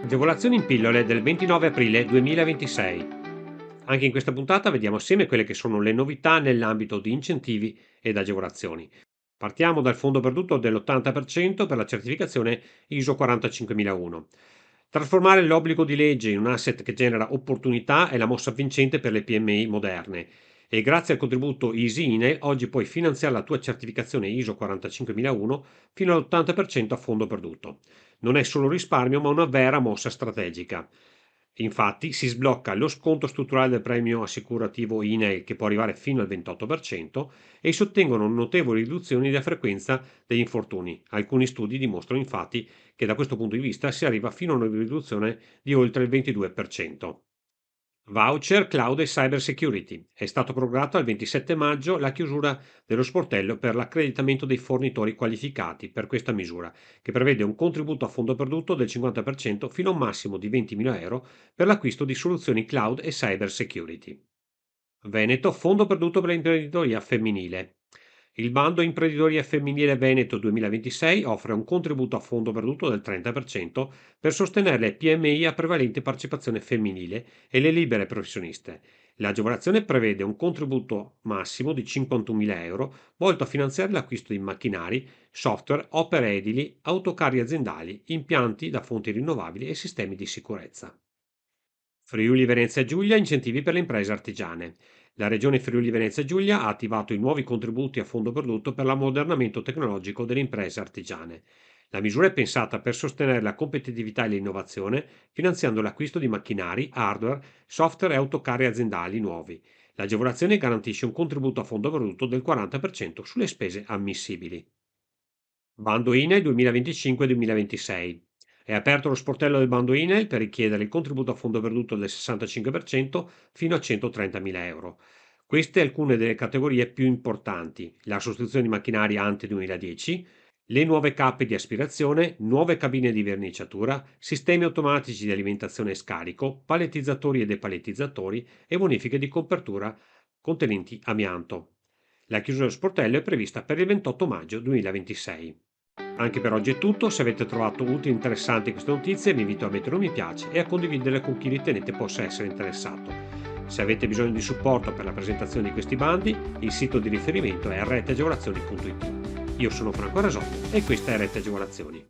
Agevolazioni in pillole del 29 aprile 2026. Anche in questa puntata vediamo assieme quelle che sono le novità nell'ambito di incentivi ed agevolazioni. Partiamo dal fondo perduto dell'80% per la certificazione ISO 45001. Trasformare l'obbligo di legge in un asset che genera opportunità è la mossa vincente per le PMI moderne e grazie al contributo Easy Ine oggi puoi finanziare la tua certificazione ISO 45001 fino all'80% a fondo perduto. Non è solo risparmio, ma una vera mossa strategica. Infatti, si sblocca lo sconto strutturale del premio assicurativo INAIL che può arrivare fino al 28% e si ottengono notevoli riduzioni della frequenza degli infortuni. Alcuni studi dimostrano infatti che da questo punto di vista si arriva fino a una riduzione di oltre il 22%. Voucher Cloud e Cyber Security. È stato prorogato al 27 maggio la chiusura dello sportello per l'accreditamento dei fornitori qualificati per questa misura, che prevede un contributo a fondo perduto del 50% fino a un massimo di 20.000 euro per l'acquisto di soluzioni cloud e cyber security. Veneto, fondo perduto per l'imprenditoria femminile. Il bando Imprenditoria Femminile Veneto 2026 offre un contributo a fondo perduto del 30% per sostenere le PMI a prevalente partecipazione femminile e le libere professioniste. L'agevolazione prevede un contributo massimo di 51.000 euro volto a finanziare l'acquisto di macchinari, software, opere edili, autocarri aziendali, impianti da fonti rinnovabili e sistemi di sicurezza. Friuli Venezia Giulia, incentivi per le imprese artigiane. La Regione Friuli Venezia Giulia ha attivato i nuovi contributi a fondo perduto per l'ammodernamento tecnologico delle imprese artigiane. La misura è pensata per sostenere la competitività e l'innovazione, finanziando l'acquisto di macchinari, hardware, software e autocarri aziendali nuovi. L'agevolazione garantisce un contributo a fondo perduto del 40% sulle spese ammissibili. Bando INAIL 2025-2026. È aperto lo sportello del bando INAIL per richiedere il contributo a fondo perduto del 65% fino a 130.000 euro. Queste alcune delle categorie più importanti: la sostituzione di macchinari ante 2010, le nuove cappe di aspirazione, nuove cabine di verniciatura, sistemi automatici di alimentazione e scarico, palettizzatori e depalettizzatori e bonifiche di copertura contenenti amianto. La chiusura dello sportello è prevista per il 28 maggio 2026. Anche per oggi è tutto, se avete trovato utili e interessanti queste notizie vi invito a mettere un mi piace e a condividerle con chi ritenete possa essere interessato. Se avete bisogno di supporto per la presentazione di questi bandi, il sito di riferimento è reteagevolazioni.it. Io sono Franco Rasotto e questa è Rete Agevolazioni.